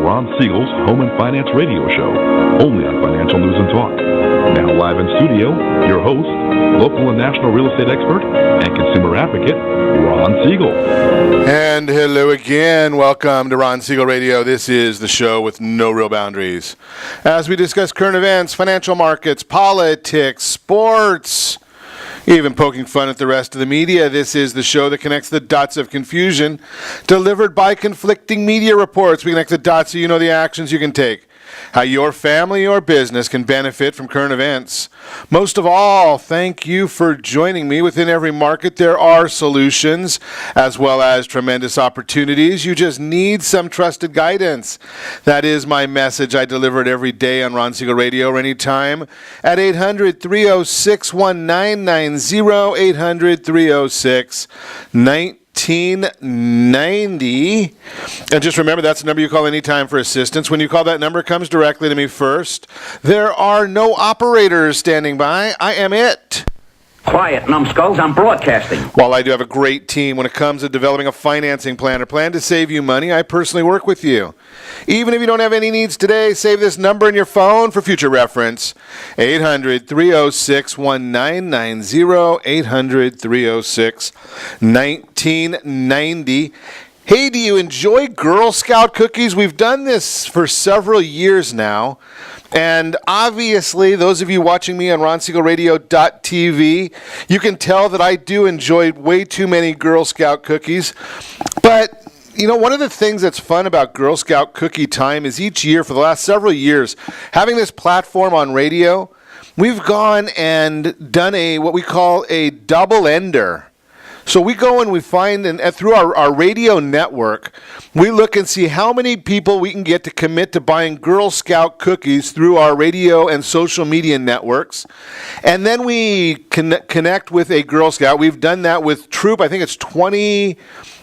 Ron Siegel's Home and Finance Radio Show, only on Financial News and Talk. Now live in studio, your host, local and national real estate expert and consumer advocate, Ron Siegel. And hello again. Welcome to Ron Siegel Radio. This is the show with no real boundaries. As we discuss current events, financial markets, politics, sports, even poking fun at the rest of the media, this is the show that connects the dots of confusion delivered by conflicting media reports. We connect the dots so you know the actions you can take, how your family or business can benefit from current events. Most of all, thank you for joining me. Within every market, there are solutions as well as tremendous opportunities. You just need some trusted guidance. That is my message. I deliver it every day on Ron Siegel Radio or anytime at 800-306-1990, 800-306-1990. And just remember, that's the number you call anytime for assistance. When you call that number, it comes directly to me first. There are no operators standing by. I am it. Quiet, numbskulls. I'm broadcasting. While I do have a great team when it comes to developing a financing plan or plan to save you money, I personally work with you. Even if you don't have any needs today, save this number in your phone for future reference. 800-306-1990, 800-306-1990. Hey, do you enjoy Girl Scout cookies? We've done this for several years now. And obviously, those of you watching me on RonSiegelRadio.tv, you can tell that I do enjoy way too many Girl Scout cookies. But, you know, one of the things that's fun about Girl Scout Cookie Time is each year, for the last several years, having this platform on radio, we've gone and done what we call a double-ender. So we go and we find, and through our radio network, we look and see how many people we can get to commit to buying Girl Scout cookies through our radio and social media networks. And then we connect with a Girl Scout. We've done that with Troop, I think it's 20,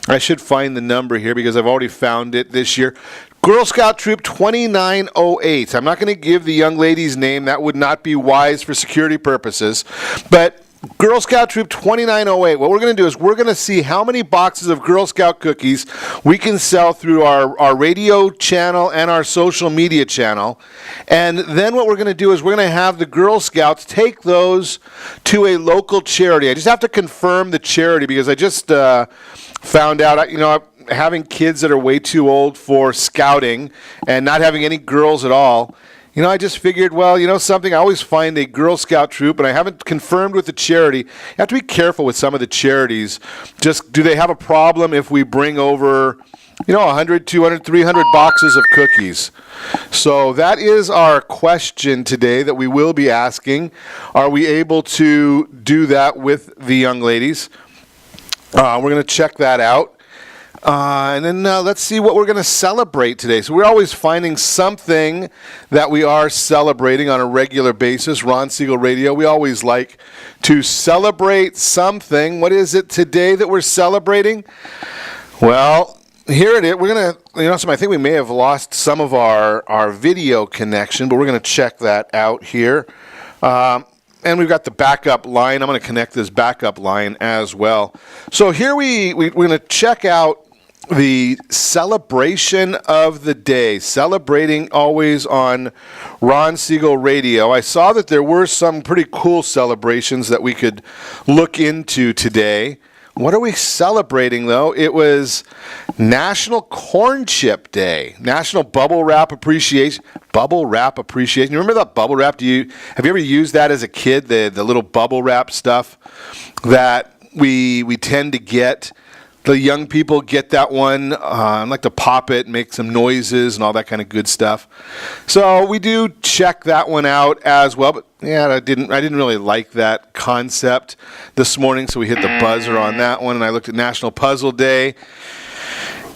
I should find the number here because I've already found it this year. Girl Scout Troop 2908. I'm not going to give the young lady's name. That would not be wise for security purposes. But Girl Scout Troop 2908, what we're going to do is we're going to see how many boxes of Girl Scout cookies we can sell through our radio channel and our social media channel. And then what we're going to do is we're going to have the Girl Scouts take those to a local charity. I just have to confirm the charity because I just found out, having kids that are way too old for scouting and not having any girls at all. I just figured, something, I always find a Girl Scout troop, and I haven't confirmed with the charity. You have to be careful with some of the charities. Just, do they have a problem if we bring over, 100, 200, 300 boxes of cookies? So that is our question today that we will be asking. Are we able to do that with the young ladies? We're going to check that out. And then let's see what we're going to celebrate today. So we're always finding something that we are celebrating on a regular basis. Ron Siegel Radio, we always like to celebrate something. What is it today that we're celebrating? Well, here it is. We're going to, I think we may have lost some of our video connection, but we're going to check that out here. And we've got the backup line. I'm going to connect this backup line as well. So here we're going to check out the celebration of the day, celebrating always on Ron Siegel Radio. I saw that there were some pretty cool celebrations that we could look into today. What are we celebrating, though? It was National Corn Chip Day, National Bubble Wrap Appreciation. Bubble Wrap Appreciation. You remember that bubble wrap? Have you ever used that as a kid? The little bubble wrap stuff that we tend to get. The young people get that one. I like to pop it, make some noises, and all that kind of good stuff. So we do check that one out as well. But yeah, I didn't really like that concept this morning, so we hit the buzzer on that one. And I looked at National Puzzle Day.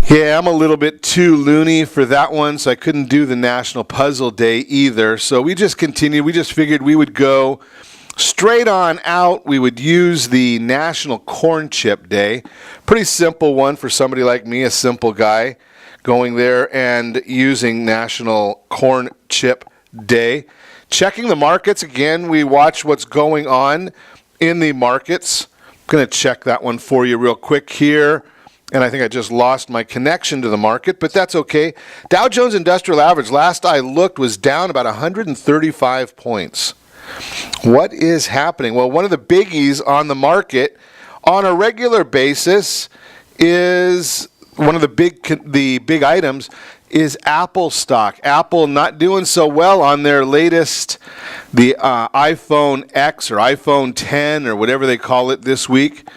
Yeah, I'm a little bit too loony for that one, so I couldn't do the National Puzzle Day either. So we just continued. We just figured we would go straight on out. We would use the National Corn Chip Day. Pretty simple one for somebody like me, a simple guy, going there and using National Corn Chip Day. Checking the markets. Again, we watch what's going on in the markets. I'm going to check that one for you real quick here. and I think I just lost my connection to the market, but that's okay. Dow Jones Industrial Average, last I looked, was down about 135 points. What is happening? Well, one of the biggies on the market on a regular basis is one of the big items is Apple stock. Apple not doing so well on their latest, the iPhone X or iPhone 10 or whatever they call it this week.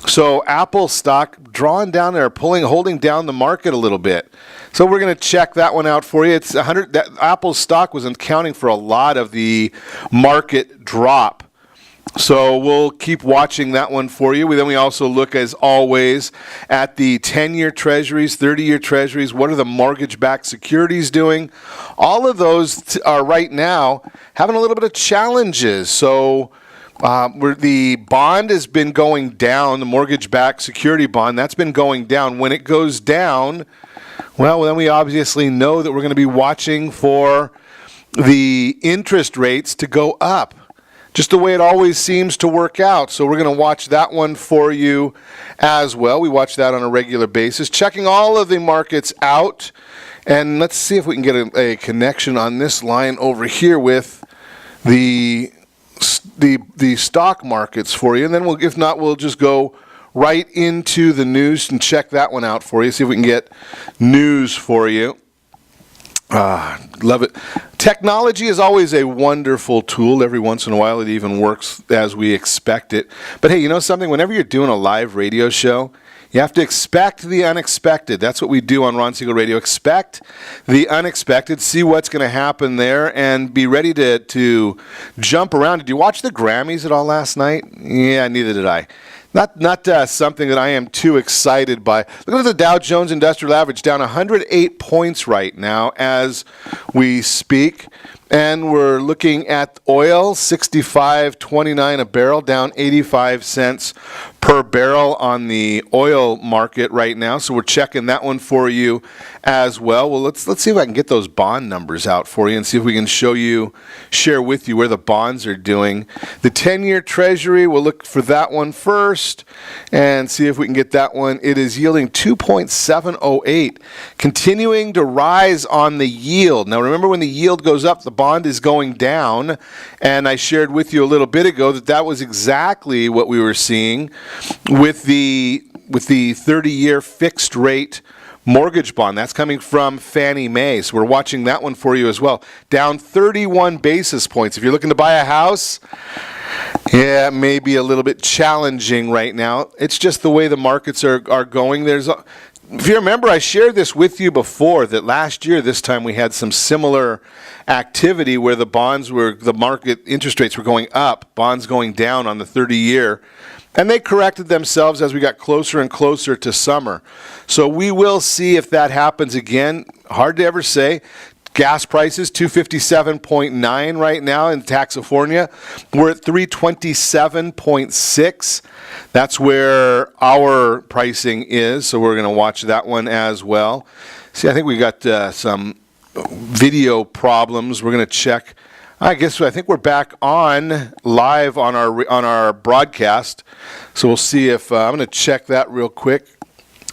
So Apple stock drawing down there, holding down the market a little bit. So we're going to check that one out for you. It's Apple stock was accounting for a lot of the market drop. So we'll keep watching that one for you. Then we also look, as always, at the 10-year treasuries, 30-year treasuries. What are the mortgage-backed securities doing? All of those are right now having a little bit of challenges. So the bond has been going down, the mortgage-backed security bond, that's been going down. When it goes down, well, then we obviously know that we're going to be watching for the interest rates to go up. Just the way it always seems to work out. So we're going to watch that one for you as well. We watch that on a regular basis. Checking all of the markets out. And let's see if we can get a connection on this line over here with the stock markets for you. And then if not, we'll just go right into the news and check that one out for you. See if we can get news for you. Love it. Technology is always a wonderful tool. Every once in a while, it even works as we expect it. But hey, you know something? Whenever you're doing a live radio show, you have to expect the unexpected. That's what we do on Ron Siegel Radio. Expect the unexpected, see what's going to happen there, and be ready to jump around. Did you watch the Grammys at all last night? Yeah, neither did I. Not something that I am too excited by. Look at the Dow Jones Industrial Average, down 108 points right now as we speak. And we're looking at oil, $65.29 a barrel, down 85 cents per barrel on the oil market right now. So we're checking that one for you as well. Well, let's see if I can get those bond numbers out for you and see if we can share with you where the bonds are doing. The 10-year Treasury, we'll look for that one first and see if we can get that one. It is yielding 2.708, continuing to rise on the yield. Now, remember, when the yield goes up, the bond is going down, and I shared with you a little bit ago that was exactly what we were seeing with the 30-year fixed rate mortgage bond. That's coming from Fannie Mae. So we're watching that one for you as well. Down 31 basis points. If you're looking to buy a house, yeah, it may be a little bit challenging right now. It's just the way the markets are going. If you remember, I shared this with you before, that last year, this time, we had some similar activity where the market interest rates were going up, bonds going down on the 30-year. And they corrected themselves as we got closer and closer to summer. So we will see if that happens again. Hard to ever say. Gas prices, $257.9 right now in California. We're at $327.6. That's where our pricing is, so we're going to watch that one as well. See, I think we got some video problems. We're going to check. I think we're back on live on our broadcast, so we'll see if I'm going to check that real quick.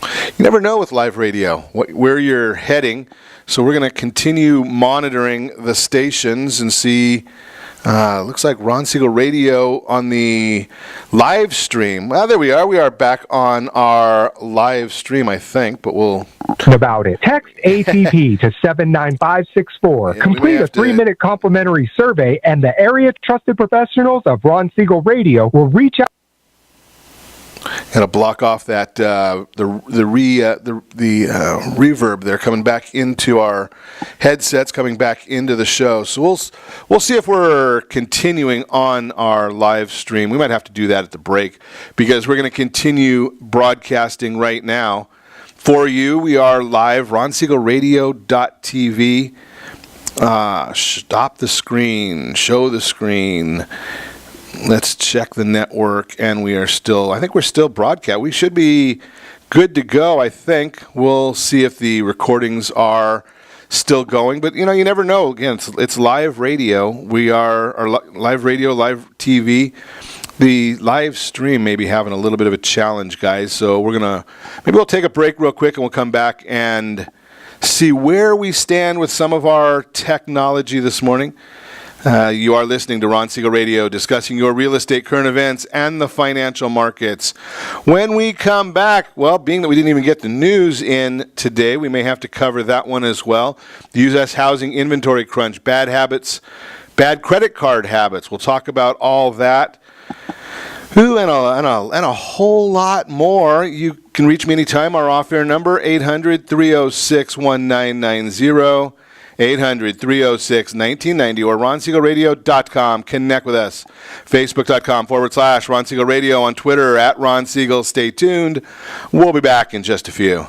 You never know with live radio where you're heading. So we're going to continue monitoring the stations and see. Looks like Ron Siegel Radio on the live stream. Well, there we are. We are back on our live stream, I think, but we'll... About it. Text ATP to 79564. Complete a 3-minute complimentary survey, and the area trusted professionals of Ron Siegel Radio will reach out. Got to block off that the reverb there coming back into our headsets, coming back into the show. So we'll see if we're continuing on our live stream. We might have to do that at the break because we're going to continue broadcasting right now for you. We are live, ronsiegelradio.tv. Stop the screen, show the screen. Let's check the network, and I think we're still broadcast. We should be good to go, I think. We'll see if the recordings are still going, but you never know. Again, it's live radio. We are live radio, live TV. The live stream may be having a little bit of a challenge, guys, so maybe we'll take a break real quick and we'll come back and see where we stand with some of our technology this morning. You are listening to Ron Siegel Radio, discussing your real estate current events and the financial markets. When we come back, well, being that we didn't even get the news in today, we may have to cover that one as well. The U.S. housing inventory crunch, bad habits, bad credit card habits. We'll talk about all that. Ooh, and a whole lot more. You can reach me anytime. Our off-air number, 800-306-1990, 800-306-1990, or ronsiegelradio.com. Connect with us. Facebook.com/Ron Siegel Radio, on Twitter, @Ron Siegel. Stay tuned. We'll be back in just a few.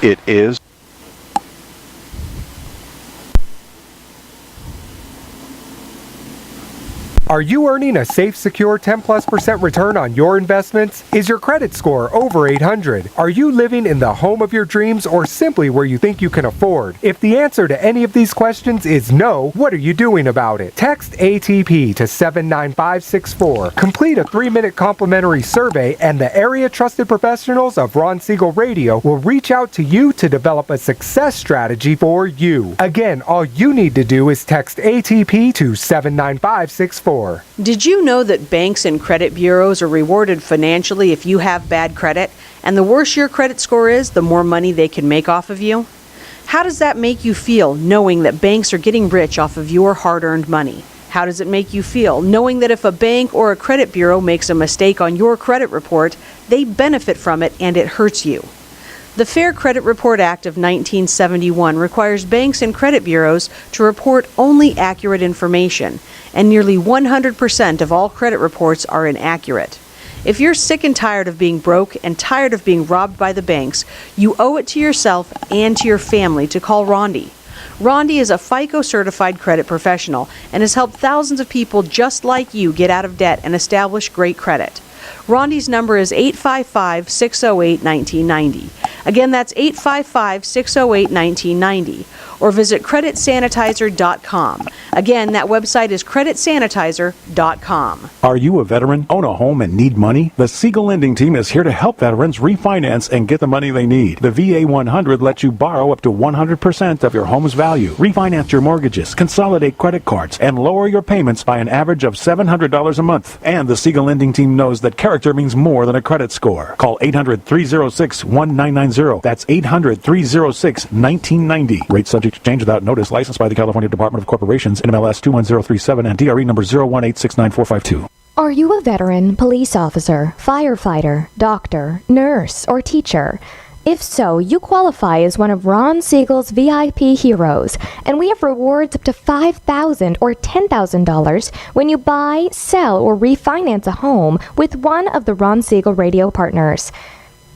It is. Are you earning a safe, secure 10+% return on your investments? Is your credit score over 800? Are you living in the home of your dreams or simply where you think you can afford? If the answer to any of these questions is no, what are you doing about it? Text ATP to 79564. Complete a 3-minute complimentary survey and the area trusted professionals of Ron Siegel Radio will reach out to you to develop a success strategy for you. Again, all you need to do is text ATP to 79564. Did you know that banks and credit bureaus are rewarded financially if you have bad credit? And the worse your credit score is, the more money they can make off of you? How does that make you feel, knowing that banks are getting rich off of your hard-earned money? How does it make you feel, knowing that if a bank or a credit bureau makes a mistake on your credit report, they benefit from it and it hurts you? The Fair Credit Report Act of 1971 requires banks and credit bureaus to report only accurate information, and nearly 100% of all credit reports are inaccurate. If you're sick and tired of being broke and tired of being robbed by the banks, you owe it to yourself and to your family to call Rondi. Rondi is a FICO-certified credit professional and has helped thousands of people just like you get out of debt and establish great credit. Rondi's number is 855-608-1990. Again, that's 855-608-1990. Or visit creditsanitizer.com. Again, that website is creditsanitizer.com. Are you a veteran, own a home, and need money? The Siegel Lending Team is here to help veterans refinance and get the money they need. The VA 100 lets you borrow up to 100% of your home's value, refinance your mortgages, consolidate credit cards, and lower your payments by an average of $700 a month. And the Siegel Lending Team knows that character means more than a credit score. Call 800-306-1990. That's 800-306-1990. Rate subject to change without notice. Licensed by the California Department of Corporations, NMLS 21037, and DRE number 01869452. Are you a veteran, police officer, firefighter, doctor, nurse, or teacher? If so, you qualify as one of Ron Siegel's VIP heroes, and we have rewards up to $5,000 or $10,000 when you buy, sell, or refinance a home with one of the Ron Siegel radio partners.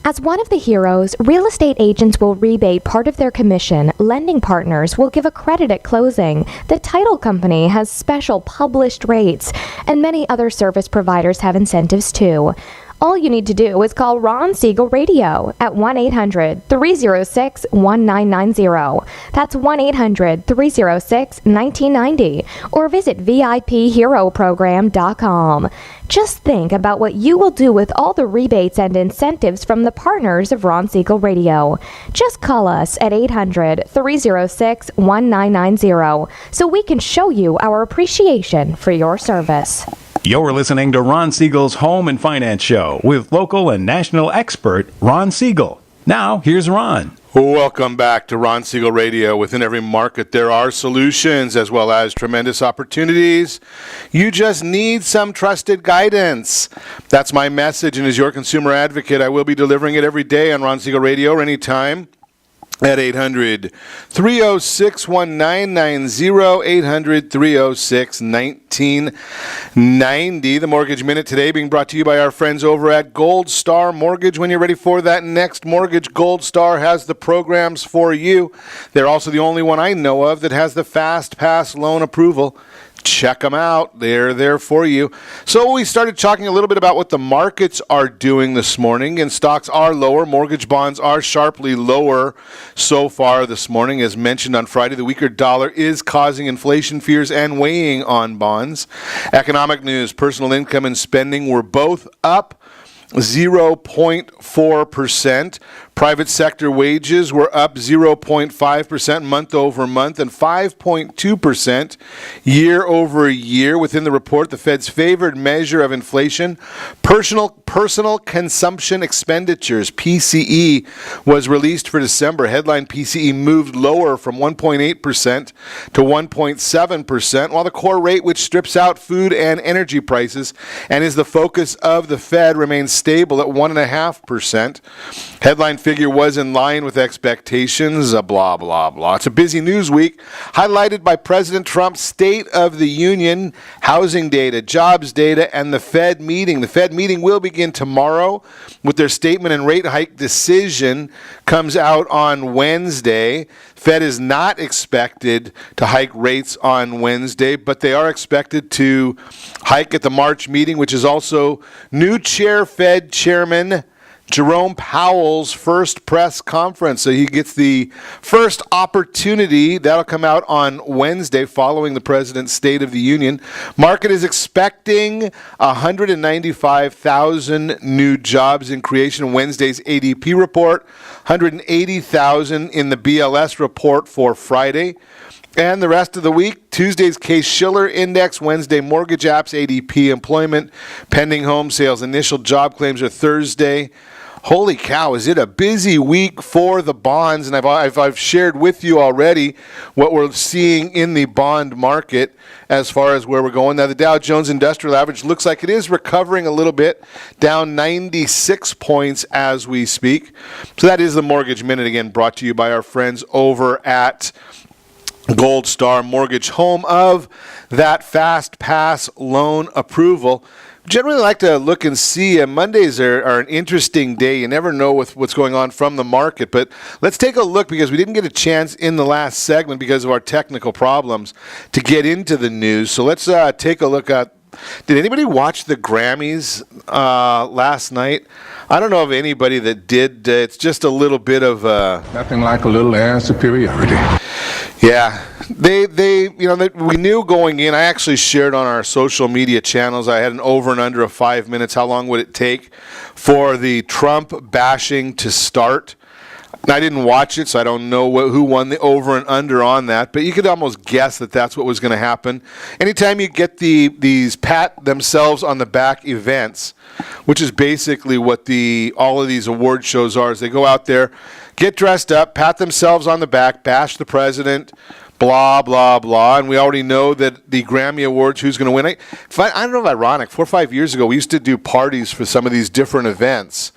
As one of the heroes, real estate agents will rebate part of their commission, lending partners will give a credit at closing, the title company has special published rates, and many other service providers have incentives too. All you need to do is call Ron Siegel Radio at 1-800-306-1990. That's 1-800-306-1990. Or visit VIPHeroProgram.com. Just think about what you will do with all the rebates and incentives from the partners of Ron Siegel Radio. Just call us at 800-306-1990 so we can show you our appreciation for your service. You're listening to Ron Siegel's Home and Finance Show with local and national expert Ron Siegel. Now, here's Ron. Welcome back to Ron Siegel Radio. Within every market, there are solutions as well as tremendous opportunities. You just need some trusted guidance. That's my message, and as your consumer advocate, I will be delivering it every day on Ron Siegel Radio or anytime. At 800-306-1990, 800-306-1990. The Mortgage Minute today being brought to you by our friends over at Gold Star Mortgage. When you're ready for that next mortgage, Gold Star has the programs for you. They're also the only one I know of that has the Fast Pass loan approval. Check them out. They're there for you. So we started talking a little bit about what the markets are doing this morning, and stocks are lower. Mortgage bonds are sharply lower so far this morning. As mentioned on Friday, the weaker dollar is causing inflation fears and weighing on bonds. Economic news, personal income and spending were both up 0.4%. Private sector wages were up 0.5% month over month and 5.2% year over year. Within the report, the Fed's favored measure of inflation, personal consumption expenditures, PCE, was released for December. Headline PCE moved lower from 1.8% to 1.7%, while the core rate, which strips out food and energy prices and is the focus of the Fed, remains stable at 1.5%. Headline figure was in line with expectations, blah, blah, blah. It's a busy news week, highlighted by President Trump's State of the Union, housing data, jobs data, and the Fed meeting. The Fed meeting will begin tomorrow with their statement and rate hike decision comes out on Wednesday. Fed is not expected to hike rates on Wednesday, but they are expected to hike at the March meeting, which is also new Fed Chairman Jerome Powell's first press conference. So he gets the first opportunity. That'll come out on Wednesday following the President's State of the Union. Market is expecting 195,000 new jobs in creation. Wednesday's ADP report, 180,000 in the BLS report for Friday. And the rest of the week, Tuesday's Case-Shiller Index, Wednesday mortgage apps, ADP employment, pending home sales, initial job claims are Thursday. Holy cow, is it a busy week for the bonds? And I've shared with you already what we're seeing in the bond market as far as where we're going. Now, the Dow Jones Industrial Average looks like it is recovering a little bit, down 96 points as we speak. So that is the Mortgage Minute, again, brought to you by our friends over at Gold Star Mortgage, home of that Fast Pass loan approval. Generally like to look and see. Mondays are an interesting day. You never know with what's going on from the market. But let's take a look, because we didn't get a chance in the last segment because of our technical problems to get into the news. So let's take a look at, did anybody watch the Grammys last night? I don't know of anybody that did. It's just a little bit of nothing like a little air superiority. Yeah, we knew going in. I actually shared on our social media channels. I had an over and under of 5 minutes. How long would it take for the Trump bashing to start? I didn't watch it, so I don't know who won the over and under on that. But you could almost guess that that's what was going to happen. Anytime you get these pat themselves on the back events, which is basically what all of these award shows are, is they go out there, get dressed up, pat themselves on the back, bash the president, blah, blah, blah. And we already know that the Grammy Awards, who's going to win. I don't know if ironic. 4 or 5 years ago, we used to do parties for some of these different events.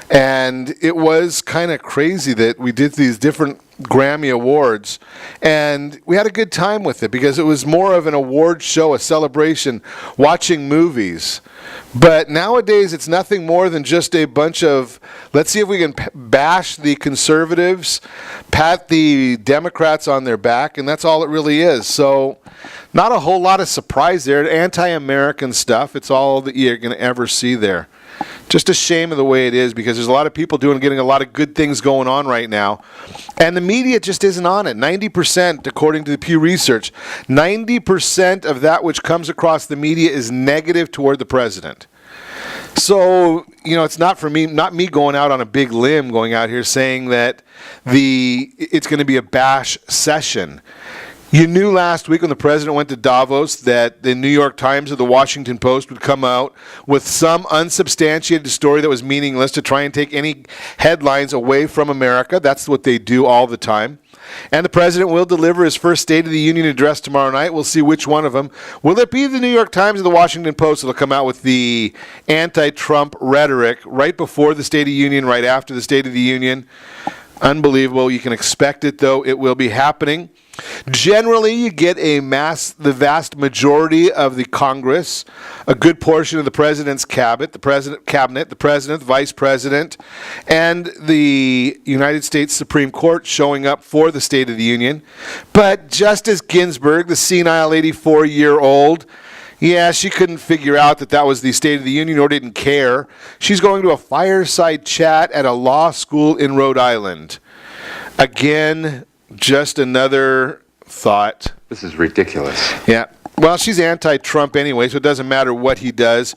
And it was kind of crazy that we did these different Grammy Awards. And we had a good time with it because it was more of an award show, a celebration, watching movies. But nowadays, it's nothing more than just a bunch of, let's see if we can bash the conservatives, pat the Democrats on their back, and that's all it really is. So not a whole lot of surprise there. Anti-American stuff, it's all that you're going to ever see there. Just a shame of the way it is because there's a lot of people getting a lot of good things going on right now. And the media just isn't on it. 90%, according to the Pew Research, 90% of that which comes across the media is negative toward the president. So, it's not me going out on a big limb going out here saying that it's going to be a bash session. You knew last week when the president went to Davos that the New York Times or the Washington Post would come out with some unsubstantiated story that was meaningless to try and take any headlines away from America. That's what they do all the time. And the president will deliver his first State of the Union address tomorrow night. We'll see which one of them. Will it be the New York Times or the Washington Post that will come out with the anti-Trump rhetoric right before the State of the Union, right after the State of the Union? Unbelievable. You can expect it, though. It will be happening. Generally, you get the vast majority of the Congress, a good portion of the president's cabinet, the president, vice president, and the United States Supreme Court showing up for the State of the Union. But Justice Ginsburg, the senile 84-year-old, she couldn't figure out that was the State of the Union or didn't care. She's going to a fireside chat at a law school in Rhode Island. Again, just another thought. This is ridiculous. Yeah. Well, she's anti-Trump anyway, so it doesn't matter what he does.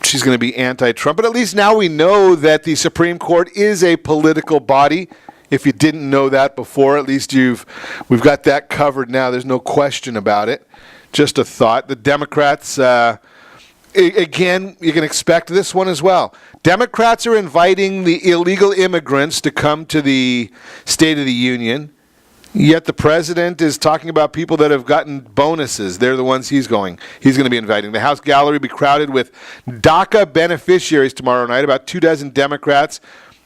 She's going to be anti-Trump. But at least now we know that the Supreme Court is a political body. If you didn't know that before, at least we've got that covered now. There's no question about it. Just a thought. The Democrats, again, you can expect this one as well. Democrats are inviting the illegal immigrants to come to the State of the Union. Yet the president is talking about people that have gotten bonuses. They're the ones he's going to be inviting. The House gallery will be crowded with DACA beneficiaries tomorrow night. About 24 Democrats,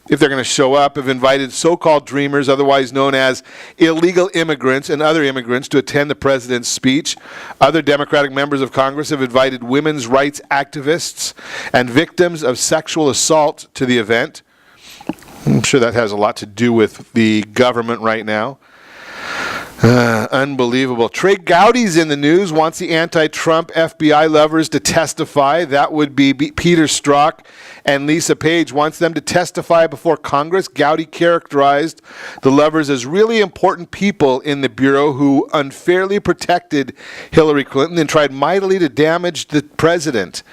if they're going to show up, have invited so-called dreamers, otherwise known as illegal immigrants, and other immigrants to attend the president's speech. Other Democratic members of Congress have invited women's rights activists and victims of sexual assault to the event. I'm sure that has a lot to do with the government right now. Unbelievable. Trey Gowdy's in the news, wants the anti-Trump FBI lovers to testify. That would be Peter Strzok and Lisa Page. Wants them to testify before Congress. Gowdy characterized the lovers as really important people in the Bureau who unfairly protected Hillary Clinton and tried mightily to damage the president.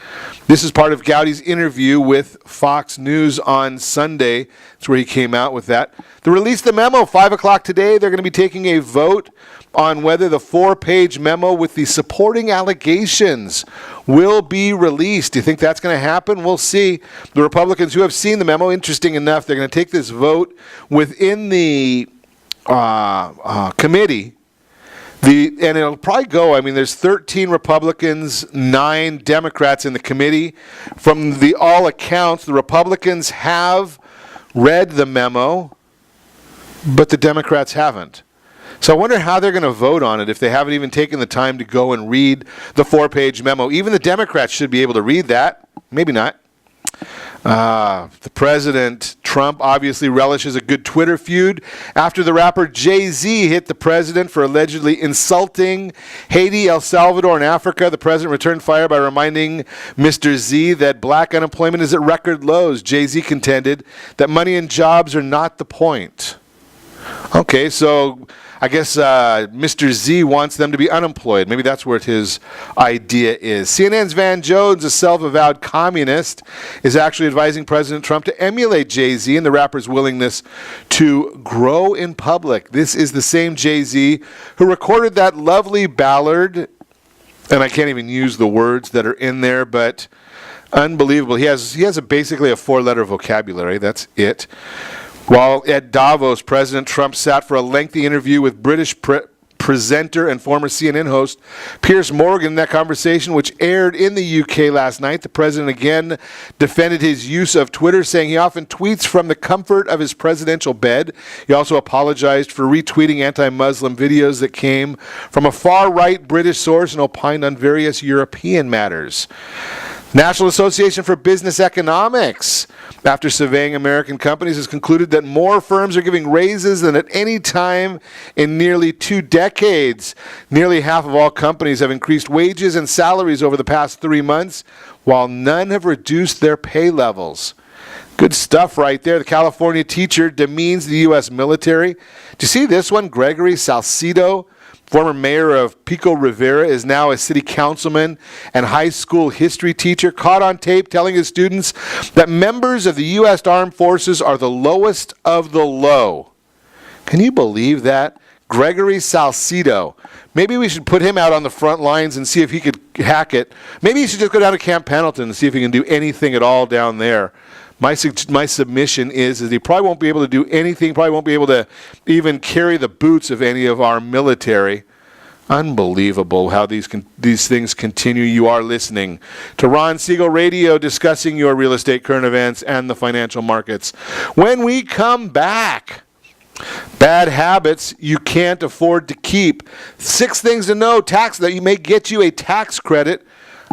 This is part of Gowdy's interview with Fox News on Sunday. That's where he came out with that. They released the memo, 5 o'clock today. They're going to be taking a vote on whether the 4-page memo with the supporting allegations will be released. Do you think that's going to happen? We'll see. The Republicans who have seen the memo, interesting enough, they're going to take this vote within the committee. And it'll probably go, there's 13 Republicans, 9 Democrats in the committee. From all accounts, the Republicans have read the memo, but the Democrats haven't. So I wonder how they're going to vote on it if they haven't even taken the time to go and read the 4-page memo. Even the Democrats should be able to read that. Maybe not. The President, Trump, obviously relishes a good Twitter feud after the rapper Jay-Z hit the president for allegedly insulting Haiti, El Salvador, and Africa. The president returned fire by reminding Mr. Z that black unemployment is at record lows. Jay-Z contended that money and jobs are not the point. Okay, so I guess Mr. Z wants them to be unemployed. Maybe that's what his idea is. CNN's Van Jones, a self-avowed communist, is actually advising President Trump to emulate Jay-Z and the rapper's willingness to grow in public. This is the same Jay-Z who recorded that lovely ballad, and I can't even use the words that are in there, but unbelievable. He has basically a 4-letter vocabulary. That's it. While at Davos, President Trump sat for a lengthy interview with British presenter and former CNN host Piers Morgan. In that conversation, which aired in the UK last night, the president again defended his use of Twitter, saying he often tweets from the comfort of his presidential bed. He also apologized for retweeting anti-Muslim videos that came from a far-right British source and opined on various European matters. National Association for Business Economics, after surveying American companies, has concluded that more firms are giving raises than at any time in nearly 2 decades. Nearly half of all companies have increased wages and salaries over the past 3 months, while none have reduced their pay levels. Good stuff right there. The California teacher demeans the U.S. military. Do you see this one? Gregory Salcido, former mayor of Pico Rivera, is now a city councilman and high school history teacher, caught on tape telling his students that members of the U.S. Armed Forces are the lowest of the low. Can you believe that? Gregory Salcido. Maybe we should put him out on the front lines and see if he could hack it. Maybe he should just go down to Camp Pendleton and see if he can do anything at all down there. My submission is that he probably won't be able to do anything, probably won't be able to even carry the boots of any of our military. Unbelievable how these things continue. You are listening to Ron Siegel Radio, discussing your real estate, current events, and the financial markets. When we come back, bad habits you can't afford to keep. 6 things to know, tax that you may get you a tax credit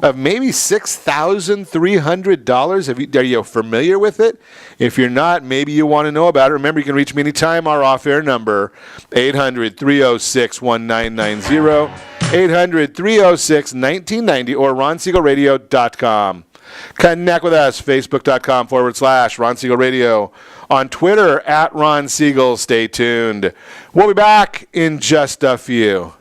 of maybe $6,300. Are you familiar with it? If you're not, maybe you want to know about it. Remember, you can reach me anytime. Our off-air number, 800-306-1990, 800-306-1990, or ronsiegelradio.com. Connect with us, facebook.com/Ron Siegel Radio. On Twitter, @Ron Siegel. Stay tuned. We'll be back in just a few.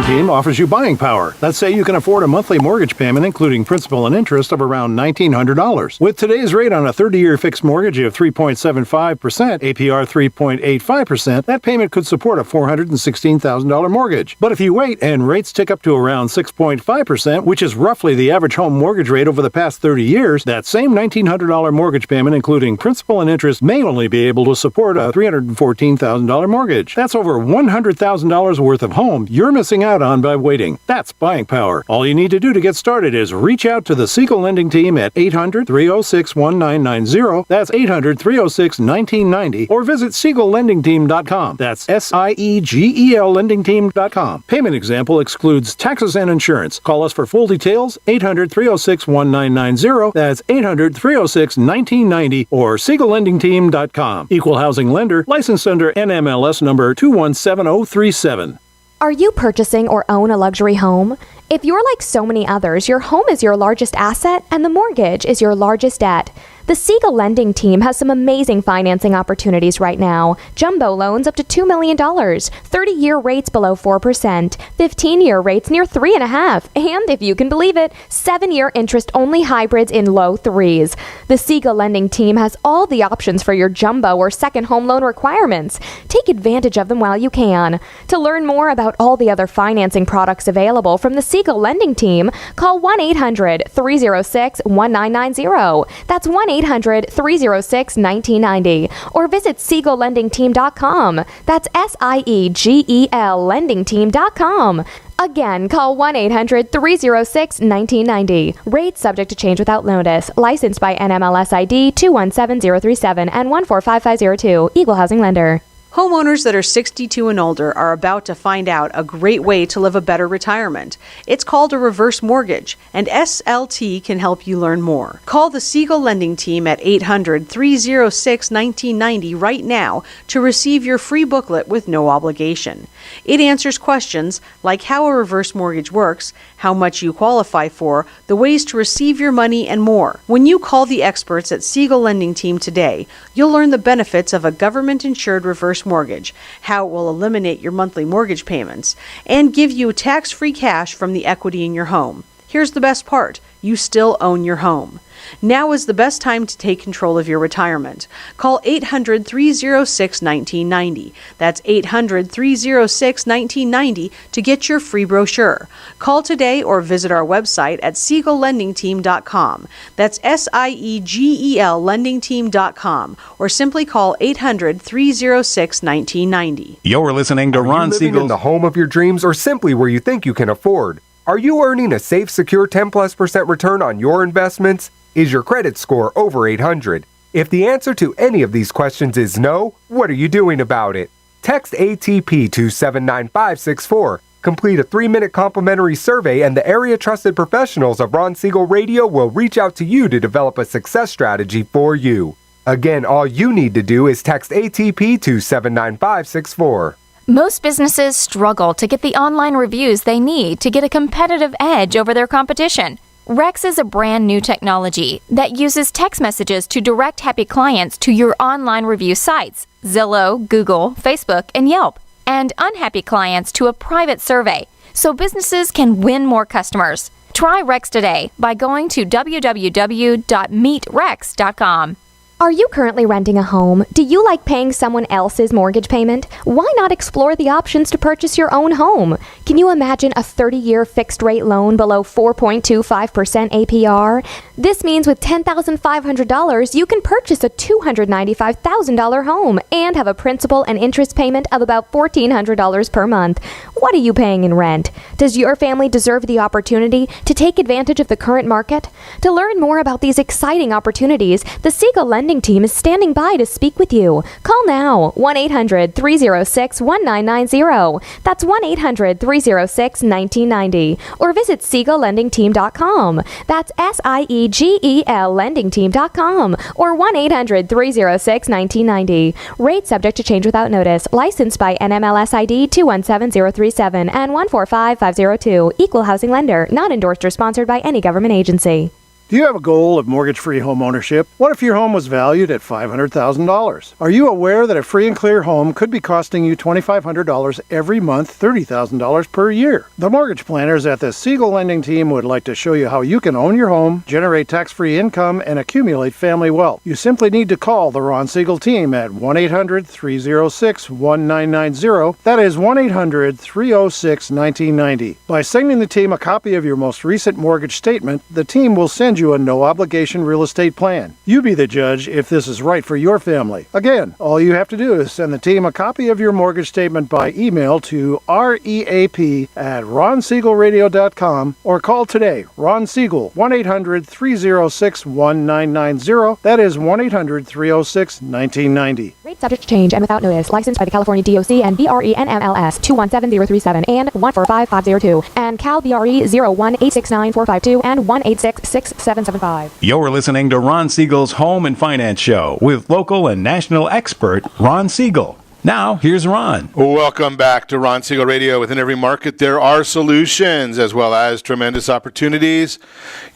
Team offers you buying power. Let's say you can afford a monthly mortgage payment, including principal and interest, of around $1,900. With today's rate on a 30-year fixed mortgage of 3.75%, APR 3.85%, that payment could support a $416,000 mortgage. But if you wait and rates tick up to around 6.5%, which is roughly the average home mortgage rate over the past 30 years, that same $1,900 mortgage payment, including principal and interest, may only be able to support a $314,000 mortgage. That's over $100,000 worth of home you're missing out on by waiting. That's buying power. All you need to do to get started is reach out to the Siegel Lending Team at 800-306-1990. That's 800-306-1990. Or visit SiegelLendingTeam.com. That's SIEGEL LendingTeam.com. Payment example excludes taxes and insurance. Call us for full details. 800-306-1990. That's 800-306-1990 or SiegelLendingTeam.com. Equal housing lender. Licensed under NMLS number 217037. Are you purchasing or own a luxury home? If you're like so many others, your home is your largest asset and the mortgage is your largest debt. The Siegel Lending Team has some amazing financing opportunities right now. Jumbo loans up to $2 million, 30-year rates below 4%, 15-year rates near 3.5%, and if you can believe it, 7-year interest-only hybrids in low 3s. The Siegel Lending Team has all the options for your jumbo or second home loan requirements. Take advantage of them while you can. To learn more about all the other financing products available from the Siegel Lending Team, call 1-800-306-1990. That's 1-800-306-1990. Or visit SiegelLendingTeam.com. That's SIEGEL LendingTeam.com. Again, call 1-800-306-1990. Rates subject to change without notice. Licensed by NMLS ID 217037 and 145502. Equal housing lender. Homeowners that are 62 and older are about to find out a great way to live a better retirement. It's called a reverse mortgage, and SLT can help you learn more. Call the Siegel Lending Team at 800-306-1990 right now to receive your free booklet with no obligation. It answers questions like how a reverse mortgage works, how much you qualify for, the ways to receive your money, and more. When you call the experts at Siegel Lending Team today, you'll learn the benefits of a government-insured reverse mortgage, how it will eliminate your monthly mortgage payments, and give you tax-free cash from the equity in your home. Here's the best part. You still own your home. Now is the best time to take control of your retirement. Call 800-306-1990. That's 800-306-1990 to get your free brochure. Call today or visit our website at siegellendingteam.com. That's SIEGEL lendingteam.com, or simply call 800-306-1990. You're listening to Ron Siegel. Siegel. In the home of your dreams or simply where you think you can afford? Are you earning a safe, secure 10+% return on your investments? Is your credit score over 800? If the answer to any of these questions is no, what are you doing about it? Text ATP to 79564. Complete a 3-minute complimentary survey and the area trusted professionals of Ron Siegel Radio will reach out to you to develop a success strategy for you. Again, all you need to do is text ATP to 79564. Most businesses struggle to get the online reviews they need to get a competitive edge over their competition. Rex is a brand new technology that uses text messages to direct happy clients to your online review sites, Zillow, Google, Facebook, and Yelp, and unhappy clients to a private survey, so businesses can win more customers. Try Rex today by going to www.meetrex.com. Are you currently renting a home? Do you like paying someone else's mortgage payment? Why not explore the options to purchase your own home? Can you imagine a 30-year fixed-rate loan below 4.25% APR? This means with $10,500, you can purchase a $295,000 home and have a principal and interest payment of about $1,400 per month. What are you paying in rent? Does your family deserve the opportunity to take advantage of the current market? To learn more about these exciting opportunities, the Siegel Lending Team is standing by to speak with you. Call now, 1-800-306-1990. That's 1-800-306-1990. Or visit SiegelLendingTeam.com. That's SIEGEL LendingTeam.com. Or 1-800-306-1990. Rate subject to change without notice. Licensed by NMLS ID 217037 and 145502. Equal housing lender. Not endorsed or sponsored by any government agency. Do you have a goal of mortgage-free home ownership? What if your home was valued at $500,000? Are you aware that a free and clear home could be costing you $2,500 every month, $30,000 per year? The mortgage planners at the Siegel Lending Team would like to show you how you can own your home, generate tax-free income, and accumulate family wealth. You simply need to call the Ron Siegel Team at 1-800-306-1990. That is 1-800-306-1990. By sending the team a copy of your most recent mortgage statement, the team will send you a no-obligation real estate plan. You be the judge if this is right for your family. Again, all you have to do is send the team a copy of your mortgage statement by email to reap@ronsiegelradio.com or call today. Ron Siegel, 1-800-306-1990. That is 1-800-306-1990. Rate subject to change and without notice. Licensed by the California DOC and BRE NMLS 217037 and 145502 and Cal BRE 0186945 and 1866775. You're listening to Ron Siegel's Home and Finance Show with local and national expert Ron Siegel. Now, here's Ron. Welcome back to Ron Siegel Radio. Within every market, there are solutions as well as tremendous opportunities.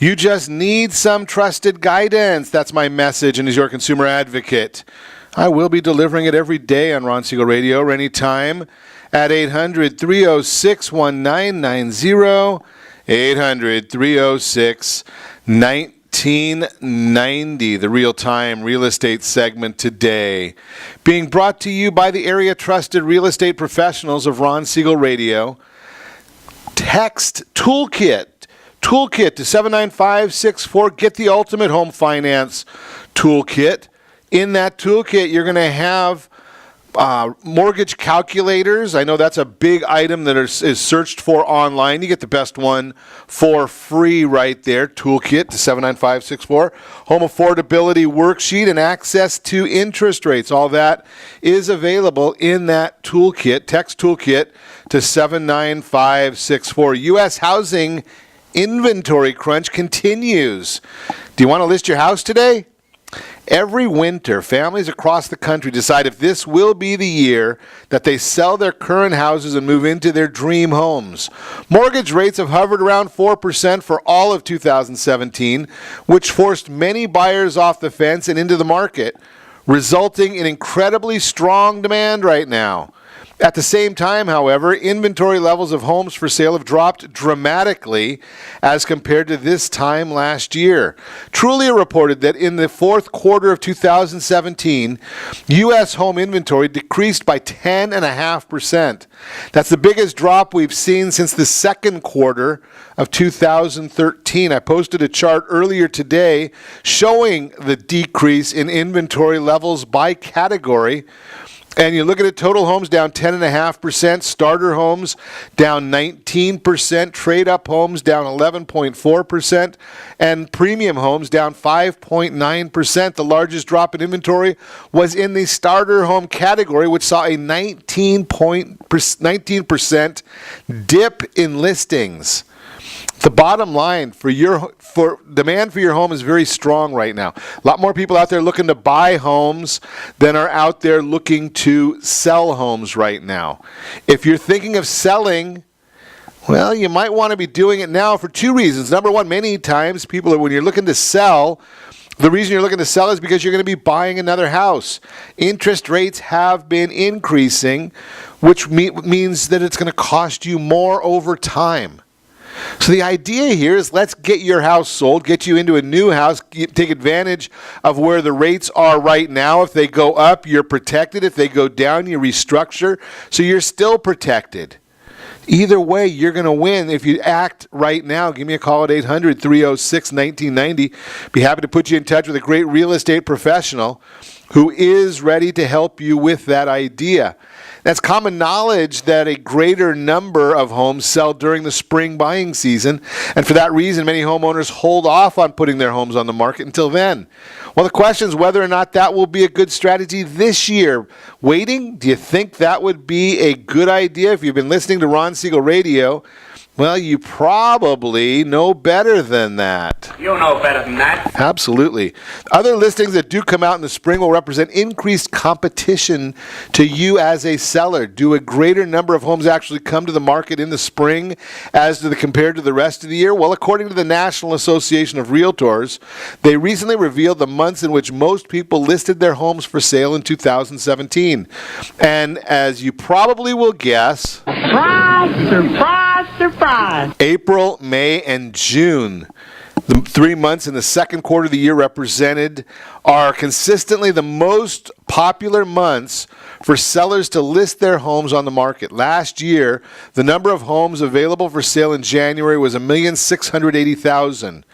You just need some trusted guidance. That's my message, and as your consumer advocate, I will be delivering it every day on Ron Siegel Radio or anytime at 800-306-1990. 800-306-1990, the real-time real estate segment today. Being brought to you by the area-trusted real estate professionals of Ron Siegel Radio. Text Toolkit to 79564. Get the ultimate home finance toolkit. In that toolkit, you're going to have mortgage calculators. I know that's a big item that is searched for online. You get the best one for free right there. Toolkit to 79564. Home affordability worksheet and access to interest rates. All that is available in that toolkit. Text Toolkit to 79564. U.S. housing inventory crunch continues. Do you want to list your house today? Every winter, families across the country decide if this will be the year that they sell their current houses and move into their dream homes. Mortgage rates have hovered around 4% for all of 2017, which forced many buyers off the fence and into the market, resulting in incredibly strong demand right now. At the same time, however, inventory levels of homes for sale have dropped dramatically as compared to this time last year. Trulia reported that in the fourth quarter of 2017, U.S. home inventory decreased by 10.5%. That's the biggest drop we've seen since the second quarter of 2013. I posted a chart earlier today showing the decrease in inventory levels by category. And you look at it, total homes down 10.5%, starter homes down 19%, trade-up homes down 11.4%, and premium homes down 5.9%. The largest drop in inventory was in the starter home category, which saw a 19% dip in listings. The bottom line for demand for your home is very strong right now. A lot more people out there looking to buy homes than are out there looking to sell homes right now. If you're thinking of selling, well, you might want to be doing it now for two reasons. Number one, many times people when you're looking to sell, the reason you're looking to sell is because you're going to be buying another house. Interest rates have been increasing, which means that it's going to cost you more over time. So the idea here is let's get your house sold, get you into a new house, take advantage of where the rates are right now. If they go up, you're protected. If they go down, you restructure. So you're still protected. Either way, you're going to win if you act right now. Give me a call at 800-306-1990. Be happy to put you in touch with a great real estate professional who is ready to help you with that idea. That's common knowledge that a greater number of homes sell during the spring buying season, and for that reason, many homeowners hold off on putting their homes on the market until then. Well, the question is whether or not that will be a good strategy this year. Waiting, do you think that would be a good idea? If you've been listening to Ron Siegel Radio, well, you probably know better than that. You know better than that. Absolutely. Other listings that do come out in the spring will represent increased competition to you as a seller. Do a greater number of homes actually come to the market in the spring compared to the rest of the year? Well, according to the National Association of Realtors, they recently revealed the months in which most people listed their homes for sale in 2017. And as you probably will guess, surprise! April, May, and June, the 3 months in the second quarter of the year represented, are consistently the most popular months for sellers to list their homes on the market. Last year, the number of homes available for sale in January was 1,680,000.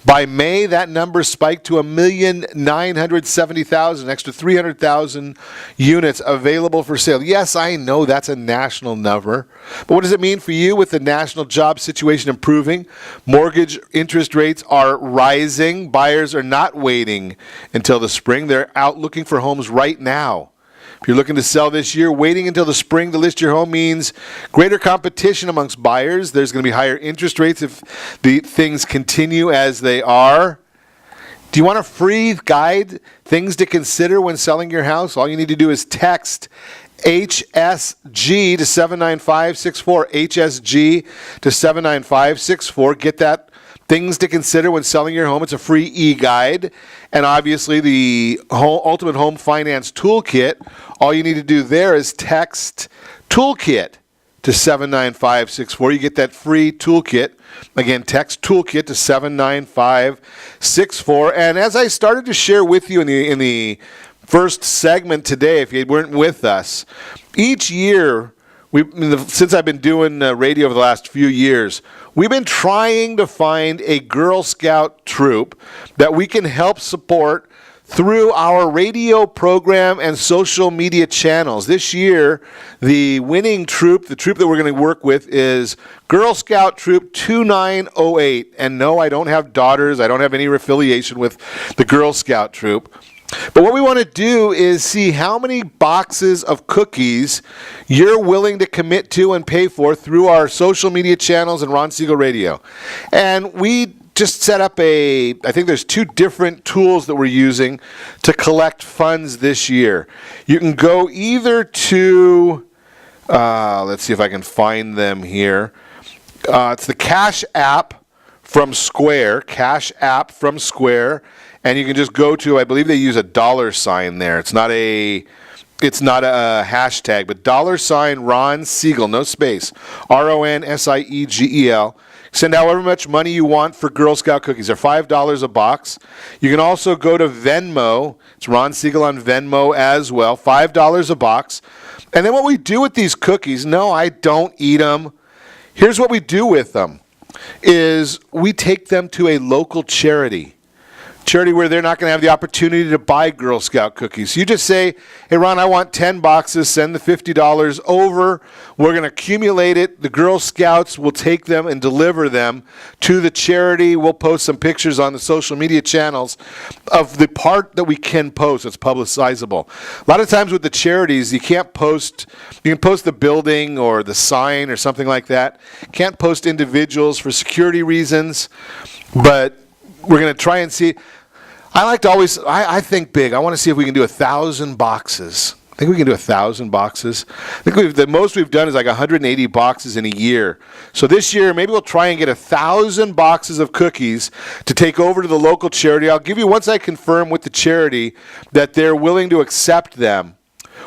By May, that number spiked to 1,970,000, extra 300,000 units available for sale. Yes, I know that's a national number, but what does it mean for you with the national job situation improving? Mortgage interest rates are rising. Buyers are not waiting until the spring. They're out looking for homes right now. If you're looking to sell this year, waiting until the spring to list your home means greater competition amongst buyers. There's going to be higher interest rates if the things continue as they are. Do you want a free guide, things to consider when selling your house? All you need to do is text HSG to 79564, HSG to 79564. Get that things to consider when selling your home. It's a free e-guide. And obviously the Ultimate Home Finance Toolkit, all you need to do there is text Toolkit to 79564. You get that free toolkit. Again, text Toolkit to 79564. And as I started to share with you in the first segment today, if you weren't with us, each year, since I've been doing radio over the last few years, we've been trying to find a Girl Scout troop that we can help support through our radio program and social media channels. This year, the winning troop, the troop that we're going to work with, is Girl Scout Troop 2908. And no, I don't have daughters. I don't have any affiliation with the Girl Scout Troop. But what we want to do is see how many boxes of cookies you're willing to commit to and pay for through our social media channels and Ron Siegel Radio. And we just set up I think there's 2 different tools that we're using to collect funds this year. You can go either to, let's see if I can find them here. It's the Cash App from Square, And you can just go to, I believe they use a $sign there. It's not a it's not a hashtag, but $ Ron Siegel, no space, RONSIEGEL. Send however much money you want for Girl Scout cookies. They're $5 a box. You can also go to Venmo. It's Ron Siegel on Venmo as well, $5 a box. And then what we do with these cookies, no, I don't eat them. Here's what we do with them, is we take them to a local charity where they're not going to have the opportunity to buy Girl Scout cookies. You just say, hey, Ron, I want 10 boxes, send the $50 over. We're going to accumulate it. The Girl Scouts will take them and deliver them to the charity. We'll post some pictures on the social media channels of the part that we can post that's publicizable. A lot of times with the charities, you can't post, you can post the building or the sign or something like that. Can't post individuals for security reasons, but we're going to try and see. I like to always, I think big. I want to see if we can do 1,000 boxes. I think we can do 1,000 boxes. I think the most we've done is like 180 boxes in a year. So this year, maybe we'll try and get 1,000 boxes of cookies to take over to the local charity. I'll give you, once I confirm with the charity that they're willing to accept them,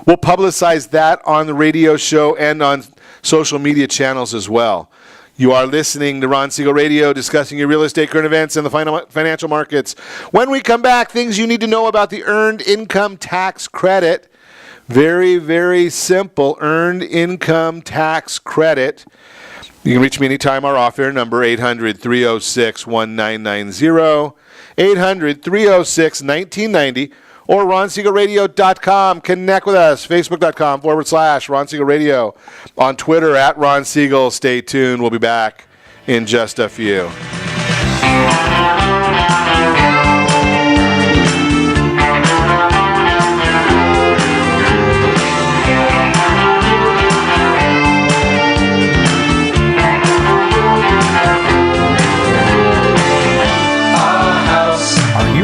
we'll publicize that on the radio show and on social media channels as well. You are listening to Ron Siegel Radio, discussing your real estate current events and the financial markets. When we come back, things you need to know about the Earned Income Tax Credit. Very, very simple. Earned Income Tax Credit. You can reach me anytime. Our off-air number, 800-306-1990, 800-306-1990, or RonSiegelRadio.com. Connect with us, Facebook.com/Ron Siegel Radio. On Twitter, @Ron Siegel. Stay tuned. We'll be back in just a few.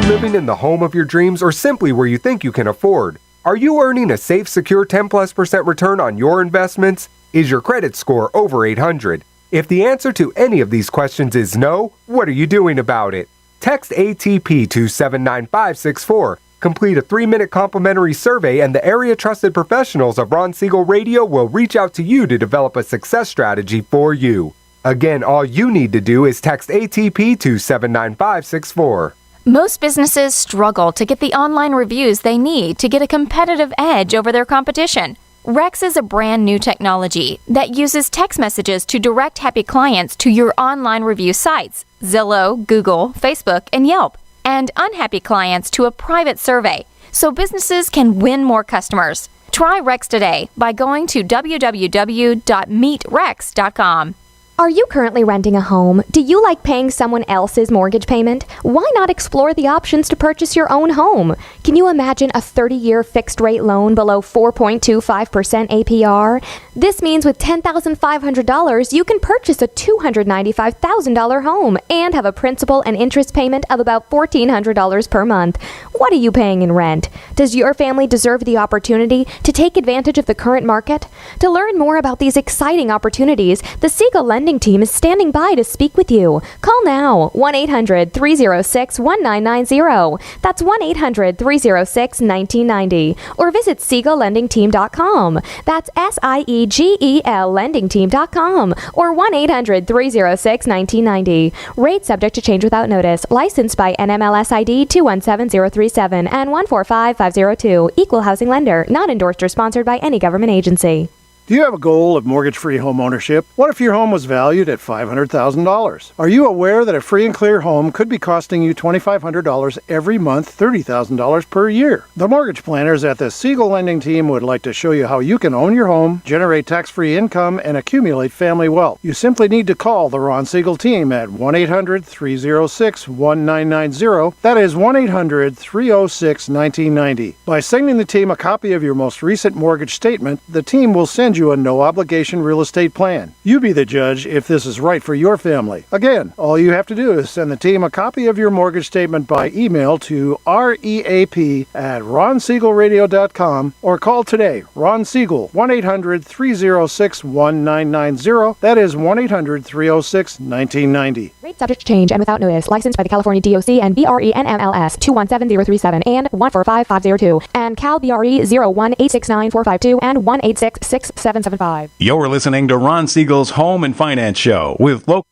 Living in the home of your dreams or simply where you think you can afford? Are you earning a safe, secure 10+% return on your investments? Is your credit score over 800? If the answer to any of these questions is no, what are you doing about it? Text ATP to 79564. Complete a 3-minute complimentary survey and the area trusted professionals of Ron Siegel Radio will reach out to you to develop a success strategy for you. Again, all you need to do is text ATP to 79564. Most businesses struggle to get the online reviews they need to get a competitive edge over their competition. Rex is a brand new technology that uses text messages to direct happy clients to your online review sites, Zillow, Google, Facebook, and Yelp, and unhappy clients to a private survey, so businesses can win more customers. Try Rex today by going to www.meetrex.com. Are you currently renting a home? Do you like paying someone else's mortgage payment? Why not explore the options to purchase your own home? Can you imagine a 30-year fixed-rate loan below 4.25% APR? This means with $10,500, you can purchase a $295,000 home and have a principal and interest payment of about $1,400 per month. What are you paying in rent? Does your family deserve the opportunity to take advantage of the current market? To learn more about these exciting opportunities, the Siegel Lending Team is standing by to speak with you. Call now, 1-800-306-1990. That's 1-800-306-1990. Or visit SiegelLendingTeam.com. That's SIEGEL LendingTeam.com. Or 1-800-306-1990. Rate subject to change without notice. Licensed by NMLS ID 217037 and 145502. Equal housing lender. Not endorsed or sponsored by any government agency. Do you have a goal of mortgage-free home ownership? What if your home was valued at $500,000? Are you aware that a free and clear home could be costing you $2,500 every month, $30,000 per year? The mortgage planners at the Siegel Lending Team would like to show you how you can own your home, generate tax-free income, and accumulate family wealth. You simply need to call the Ron Siegel Team at 1-800-306-1990. That is 1-800-306-1990. By sending the team a copy of your most recent mortgage statement, the team will send find you a no-obligation real estate plan. You be the judge if this is right for your family. Again, all you have to do is send the team a copy of your mortgage statement by email to reap@ronsiegelradio.com or call today. Ron Siegel, 1-800-306-1990. That is 1-800-306-1990. Rate subject to change and without notice. Licensed by the California DOC and BRE NMLS 217037 and 145502 and Cal BRE 01869452 and 1866775. You're listening to Ron Siegel's Home and Finance Show with local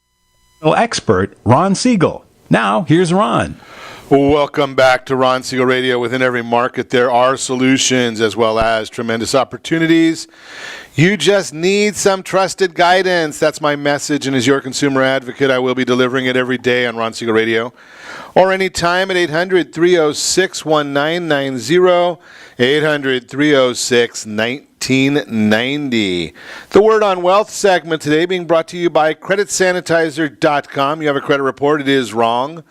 expert Ron Siegel. Now, here's Ron. Welcome back to Ron Siegel Radio. Within every market, there are solutions as well as tremendous opportunities. You just need some trusted guidance. That's my message, and as your consumer advocate, I will be delivering it every day on Ron Siegel Radio or anytime at 800-306-1990, 800-306-1990. The Word on Wealth segment today being brought to you by CreditSanitizer.com. You have a credit report, it is wrong.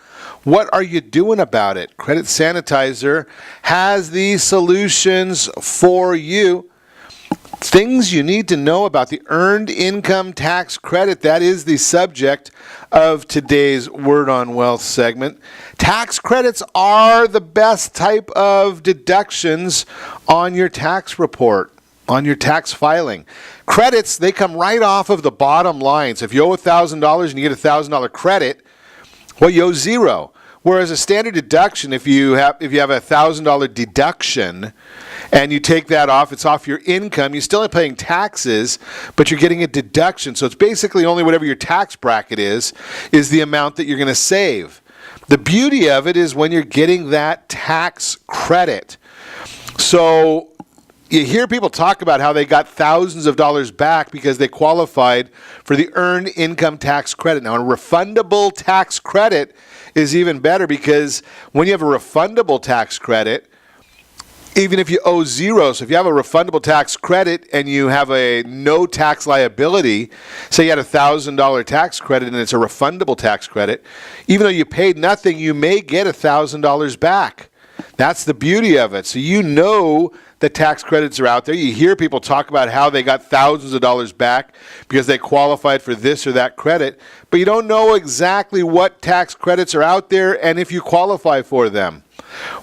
What are you doing about it? Credit Sanitizer has the solutions for you. Things you need to know about the Earned Income Tax Credit. That is the subject of today's Word on Wealth segment. Tax credits are the best type of deductions on your tax report, on your tax filing. Credits, they come right off of the bottom line. So if you owe $1,000 and you get a $1,000 credit, well, you owe zero. Whereas a standard deduction, if you have a $1,000 deduction and you take that off, it's off your income. You're still paying taxes, but you're getting a deduction. So it's basically only whatever your tax bracket is the amount that you're going to save. The beauty of it is when you're getting that tax credit. So you hear people talk about how they got thousands of dollars back because they qualified for the Earned Income Tax Credit. Now, a refundable tax credit is even better because when you have a refundable tax credit, even if you owe zero, so if you have a refundable tax credit and you have a no tax liability, say you had a $1,000 tax credit and it's a refundable tax credit, even though you paid nothing, you may get $1,000 back. That's the beauty of it. So you know that tax credits are out there. You hear people talk about how they got thousands of dollars back because they qualified for this or that credit, but you don't know exactly what tax credits are out there and if you qualify for them.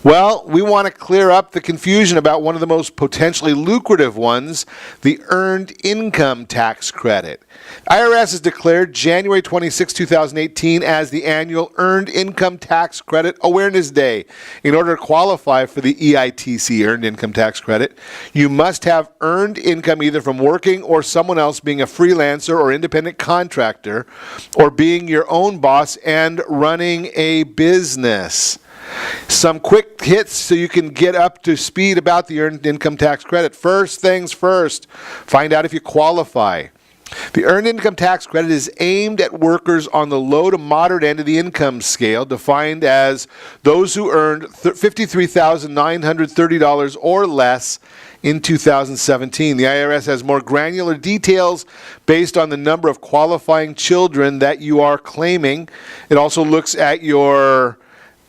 Well, we want to clear up the confusion about one of the most potentially lucrative ones, the Earned Income Tax Credit. IRS has declared January 26, 2018 as the annual Earned Income Tax Credit Awareness Day. In order to qualify for the EITC, Earned Income Tax Credit, you must have earned income either from working or someone else being a freelancer or independent contractor, or being your own boss and running a business. Some quick hits so you can get up to speed about the Earned Income Tax Credit. First things first, find out if you qualify. The Earned Income Tax Credit is aimed at workers on the low to moderate end of the income scale, defined as those who earned $53,930 or less in 2017. The IRS has more granular details based on the number of qualifying children that you are claiming. It also looks at your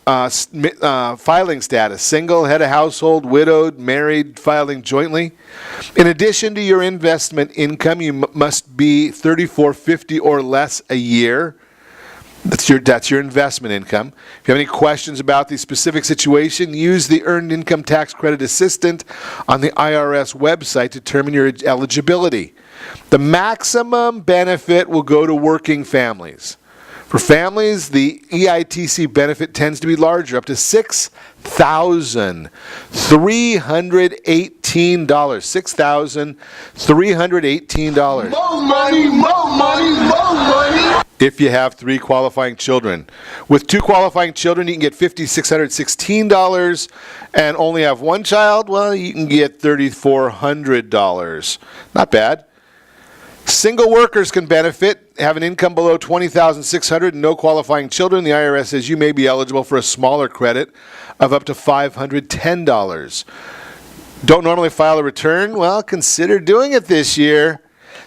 filing status: single, head of household, widowed, married, filing jointly. In addition to your investment income, you must be $34.50 or less a year. That's your investment income. If you have any questions about the specific situation, use the Earned Income Tax Credit Assistant on the IRS website to determine your eligibility. The maximum benefit will go to working families. For families, the EITC benefit tends to be larger, up to $6,318. $6,318. More money, more money, more money. If you have 3 qualifying children. With 2 qualifying children, you can get $5,616, and only have 1 child, well, you can get $3,400. Not bad. Single workers can benefit, have an income below $20,600 and no qualifying children. The IRS says you may be eligible for a smaller credit of up to $510. Don't normally file a return? Well, consider doing it this year.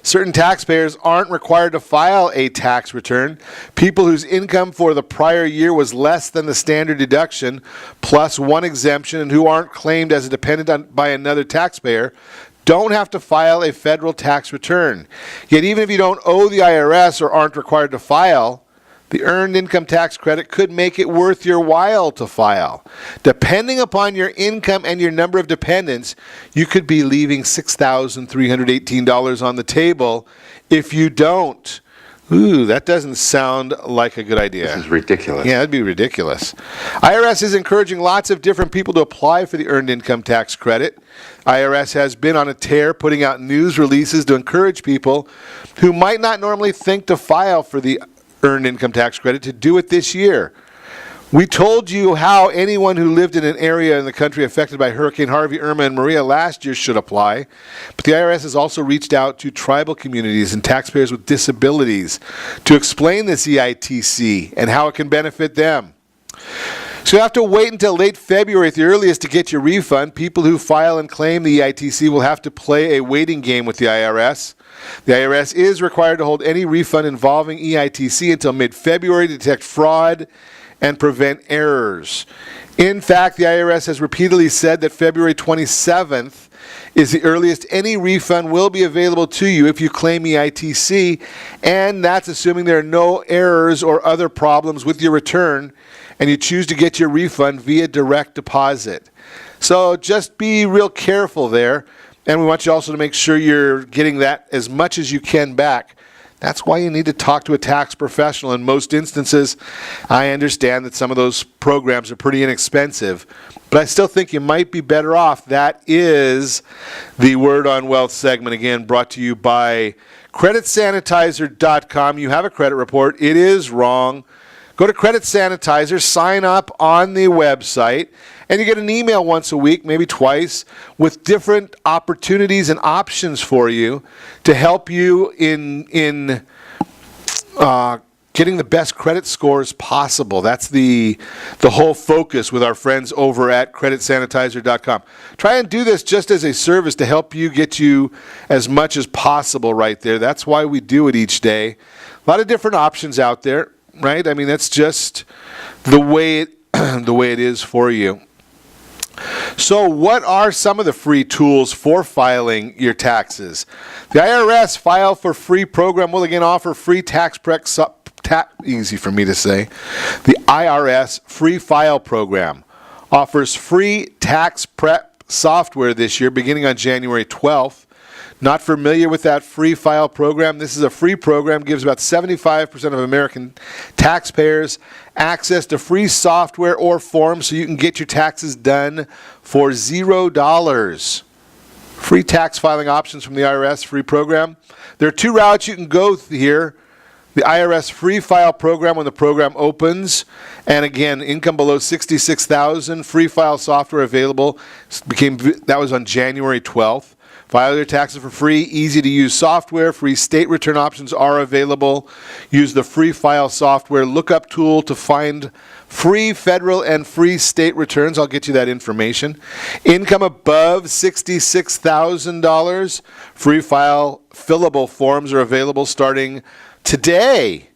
Certain taxpayers aren't required to file a tax return. People whose income for the prior year was less than the standard deduction, plus 1 exemption, and who aren't claimed as a dependent by another taxpayer, don't have to file a federal tax return. Yet even if you don't owe the IRS or aren't required to file, the Earned Income Tax Credit could make it worth your while to file. Depending upon your income and your number of dependents, you could be leaving $6,318 on the table if you don't. Ooh, that doesn't sound like a good idea. This is ridiculous. Yeah, that'd be ridiculous. IRS is encouraging lots of different people to apply for the Earned Income Tax Credit. IRS has been on a tear putting out news releases to encourage people who might not normally think to file for the Earned Income Tax Credit to do it this year. We told you how anyone who lived in an area in the country affected by Hurricane Harvey, Irma, and Maria last year should apply. But the IRS has also reached out to tribal communities and taxpayers with disabilities to explain this EITC and how it can benefit them. So you have to wait until late February at the earliest to get your refund. People who file and claim the EITC will have to play a waiting game with the IRS. The IRS is required to hold any refund involving EITC until mid-February to detect fraud and prevent errors. In fact, the IRS has repeatedly said that February 27th is the earliest any refund will be available to you if you claim EITC, and that's assuming there are no errors or other problems with your return and you choose to get your refund via direct deposit. So just be real careful there, and we want you also to make sure you're getting that as much as you can back. That's why you need to talk to a tax professional. In most instances, I understand that some of those programs are pretty inexpensive, but I still think you might be better off. That is the Word on Wealth segment, again, brought to you by creditsanitizer.com. You have a credit report. It is wrong. Go to Credit Sanitizer, sign up on the website, and you get an email once a week, maybe twice, with different opportunities and options for you to help you in getting the best credit scores possible. That's the whole focus with our friends over at creditsanitizer.com. Try and do this just as a service to help you get you as much as possible right there. That's why we do it each day. A lot of different options out there, right? I mean, that's just the way it is for you. So what are some of the free tools for filing your taxes? The IRS File for Free program will again offer free tax prep. Easy for me to say. The IRS Free File program offers free tax prep software this year beginning on January 12th. Not familiar with that free file program? This is a free program, gives about 75% of American taxpayers access to free software or forms so you can get your taxes done for $0. Free tax filing options from the IRS free program. There are two routes you can go here. The IRS Free File program when the program opens, and again, income below $66,000, free file software available. That was on January 12th. File your taxes for free, easy-to-use software. Free state return options are available. Use the Free File software lookup tool to find free federal and free state returns. I'll get you that information. Income above $66,000. Free File fillable forms are available starting today.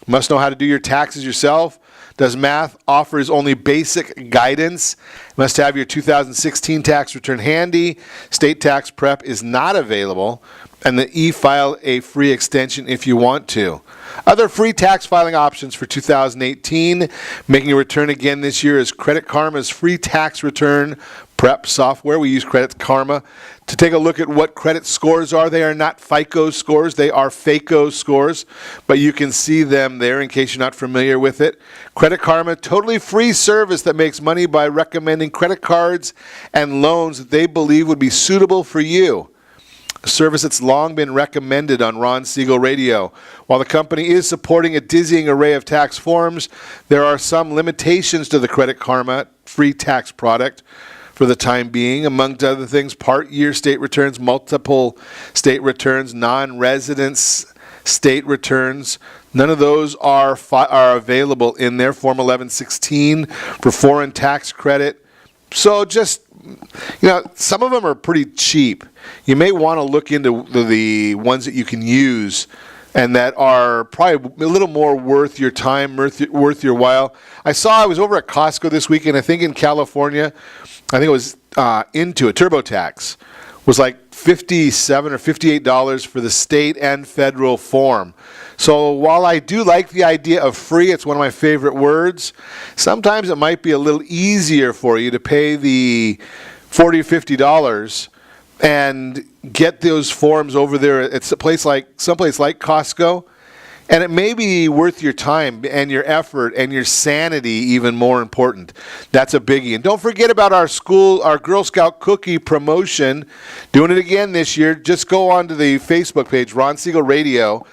Must know how to do your taxes yourself. Does math, offers only basic guidance. Must have your 2016 tax return handy. State tax prep is not available. And the e-file a free extension if you want to. Other free tax filing options for 2018. Making a return again this year is Credit Karma's free tax return prep software. We use Credit Karma to take a look at what credit scores are. They are not FICO scores. They are FACO scores, but you can see them there in case you're not familiar with it. Credit Karma, totally free service that makes money by recommending credit cards and loans that they believe would be suitable for you. A service that's long been recommended on Ron Siegel Radio. While the company is supporting a dizzying array of tax forms, there are some limitations to the Credit Karma free tax product for the time being, among other things, part-year state returns, multiple state returns, non-residence state returns. None of those are available in their Form 1116 for foreign tax credit. So just, some of them are pretty cheap. You may want to look into the ones that you can use and that are probably a little more worth your time, worth your while. I was over at Costco this weekend, I think in California. I think it was Intuit, TurboTax, was like $57 or $58 for the state and federal form. So while I do like the idea of free, it's one of my favorite words, sometimes it might be a little easier for you to pay the $40 or $50 and get those forms over there at someplace like Costco. And it may be worth your time and your effort and your sanity, even more important. That's a biggie. And don't forget about our Girl Scout cookie promotion. Doing it again this year. Just go onto the Facebook page, Ron Siegel Radio,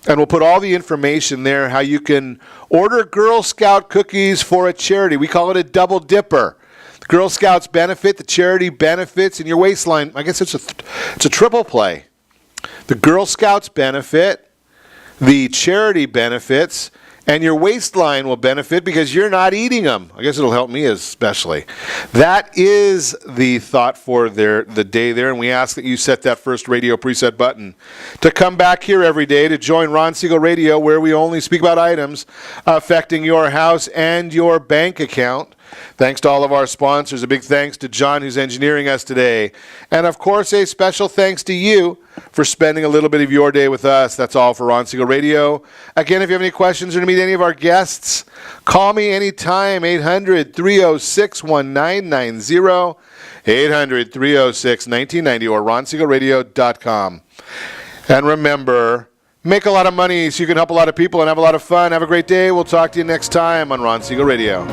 and we'll put all the information there, how you can order Girl Scout cookies for a charity. We call it a double dipper. The Girl Scouts benefit, the charity benefits, and your waistline. I guess it's a triple play. The Girl Scouts benefit, the charity benefits, and your waistline will benefit because you're not eating them. I guess it'll help me especially. That is the thought for the day there, and we ask that you set that first radio preset button to come back here every day to join Ron Siegel Radio, where we only speak about items affecting your house and your bank account. Thanks to all of our sponsors. A big thanks to John, who's engineering us today. And, of course, a special thanks to you for spending a little bit of your day with us. That's all for Ron Siegel Radio. Again, if you have any questions or to meet any of our guests, call me anytime, 800-306-1990, 800-306-1990, or ronsiegelradio.com. And remember, make a lot of money so you can help a lot of people and have a lot of fun. Have a great day. We'll talk to you next time on Ron Siegel Radio.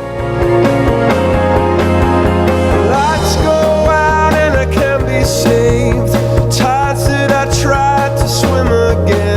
Lights go out and I can't be saved. Tides that I tried to swim again.